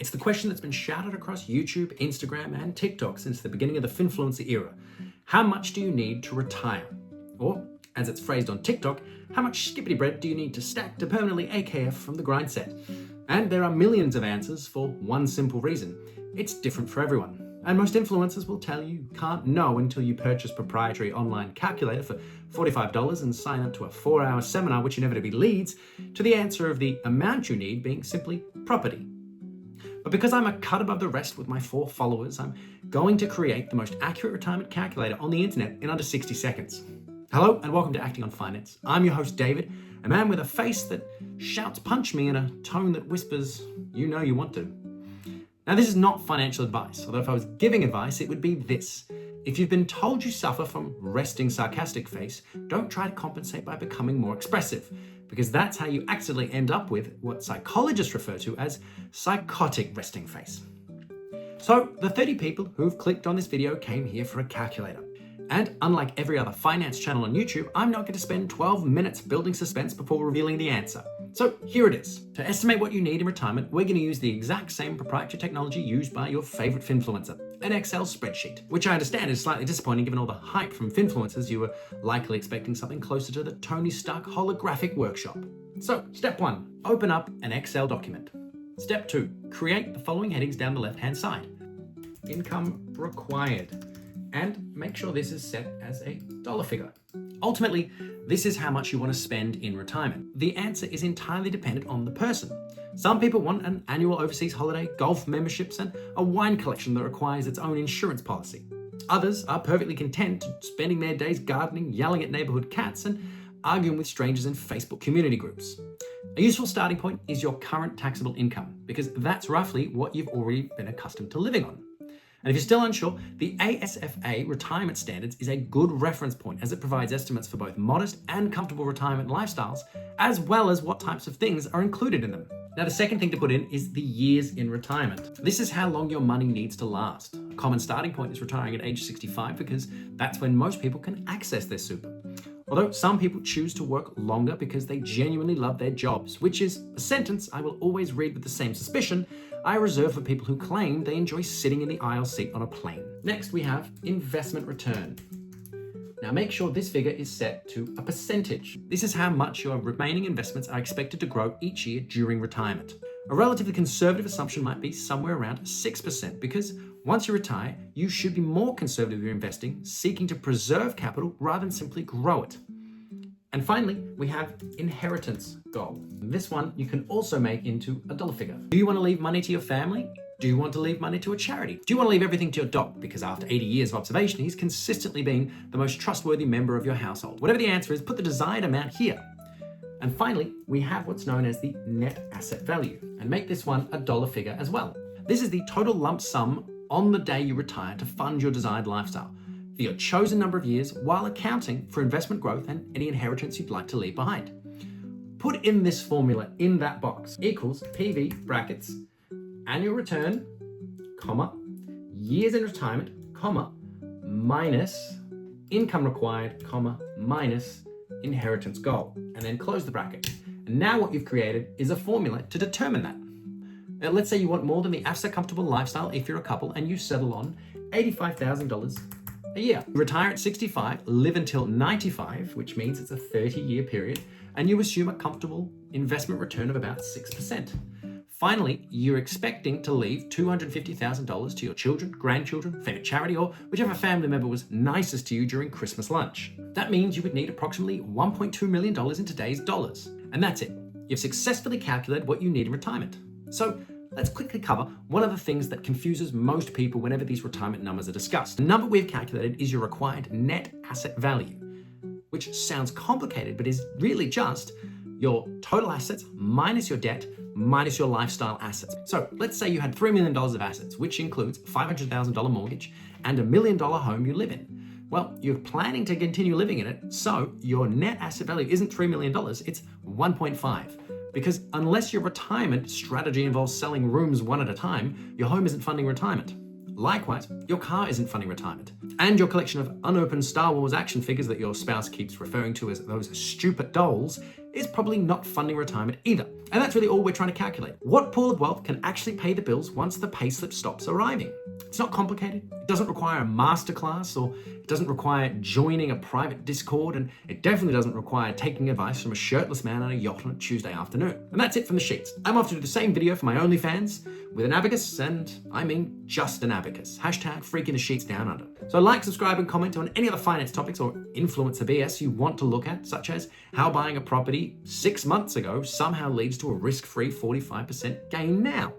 It's the question that's been shouted across YouTube, Instagram, and TikTok since the beginning of the Finfluencer era. How much do you need to retire? Or, as it's phrased on TikTok, how much skippity bread do you need to stack to permanently AKF from the grind set? And there are millions of answers for one simple reason. It's different for everyone. And most influencers will tell you can't know until you purchase proprietary online calculator for $45 and sign up to a 4-hour seminar which inevitably leads to the answer of the amount you need being simply property. But because I'm a cut above the rest with my 4 followers, I'm going to create the most accurate retirement calculator on the internet in under 60 seconds. Hello and welcome to Acting on Finance. I'm your host David, a man with a face that shouts punch me in a tone that whispers, you know you want to. Now, this is not financial advice, although if I was giving advice, it would be this. If you've been told you suffer from resting sarcastic face, don't try to compensate by becoming more expressive, because that's how you accidentally end up with what psychologists refer to as psychotic resting face. So, the 30 people who've clicked on this video came here for a calculator. And unlike every other finance channel on YouTube, I'm not going to spend 12 minutes building suspense before revealing the answer. So here it is. To estimate what you need in retirement, we're going to use the exact same proprietary technology used by your favorite Finfluencer, an Excel spreadsheet, which I understand is slightly disappointing given all the hype from Finfluencers. You were likely expecting something closer to the Tony Stark holographic workshop. So step 1, open up an Excel document. Step 2, create the following headings down the left-hand side. Income required. And make sure this is set as a dollar figure. Ultimately, this is how much you want to spend in retirement. The answer is entirely dependent on the person. Some people want an annual overseas holiday, golf memberships, and a wine collection that requires its own insurance policy. Others are perfectly content spending their days gardening, yelling at neighborhood cats, and arguing with strangers in Facebook community groups. A useful starting point is your current taxable income, because that's roughly what you've already been accustomed to living on. And if you're still unsure, the ASFA retirement standards is a good reference point as it provides estimates for both modest and comfortable retirement lifestyles, as well as what types of things are included in them. Now, the second thing to put in is the years in retirement. This is how long your money needs to last. A common starting point is retiring at age 65 because that's when most people can access their super. Although some people choose to work longer because they genuinely love their jobs, which is a sentence I will always read with the same suspicion I reserve for people who claim they enjoy sitting in the aisle seat on a plane. Next, we have investment return. Now make sure this figure is set to a percentage. This is how much your remaining investments are expected to grow each year during retirement. A relatively conservative assumption might be somewhere around 6% because once you retire, you should be more conservative in your investing, seeking to preserve capital rather than simply grow it. And finally, we have inheritance goal. This one you can also make into a dollar figure. Do you want to leave money to your family? Do you want to leave money to a charity? Do you want to leave everything to your dog? Because after 80 years of observation, he's consistently been the most trustworthy member of your household. Whatever the answer is, put the desired amount here. And finally, we have what's known as the net asset value, and make this one a dollar figure as well. This is the total lump sum on the day you retire to fund your desired lifestyle for your chosen number of years while accounting for investment growth and any inheritance you'd like to leave behind. Put in this formula in that box equals PV brackets, annual return, comma, years in retirement, comma, minus income required, comma, minus inheritance goal, and then close the bracket. And now what you've created is a formula to determine that. Now, let's say you want more than the ASFA comfortable lifestyle if you're a couple and you settle on $85,000 a year. You retire at 65, live until 95, which means it's a 30-year period, and you assume a comfortable investment return of about 6%. Finally, you're expecting to leave $250,000 to your children, grandchildren, favorite charity, or whichever family member was nicest to you during Christmas lunch. That means you would need approximately $1.2 million in today's dollars. And that's it. You've successfully calculated what you need in retirement. So let's quickly cover one of the things that confuses most people whenever these retirement numbers are discussed. The number we've calculated is your required net asset value, which sounds complicated, but is really just your total assets minus your debt minus your lifestyle assets. So let's say you had $3 million of assets, which includes a $500,000 mortgage and a $1 million home you live in. Well, you're planning to continue living in it, so your net asset value isn't $3 million, it's 1.5. Because unless your retirement strategy involves selling rooms one at a time, your home isn't funding retirement. Likewise, your car isn't funding retirement. And your collection of unopened Star Wars action figures that your spouse keeps referring to as those stupid dolls is probably not funding retirement either. And that's really all we're trying to calculate. What pool of wealth can actually pay the bills once the payslip stops arriving? It's not complicated. It doesn't require a masterclass, or it doesn't require joining a private Discord, and it definitely doesn't require taking advice from a shirtless man on a yacht on a Tuesday afternoon. And that's it from the sheets. I'm off to do the same video for my OnlyFans with an abacus, and I mean just an abacus. Hashtag freaking the sheets down under. So like, subscribe, and comment on any other finance topics or influencer BS you want to look at, such as how buying a property 6 months ago somehow leads to a risk-free 45% gain now.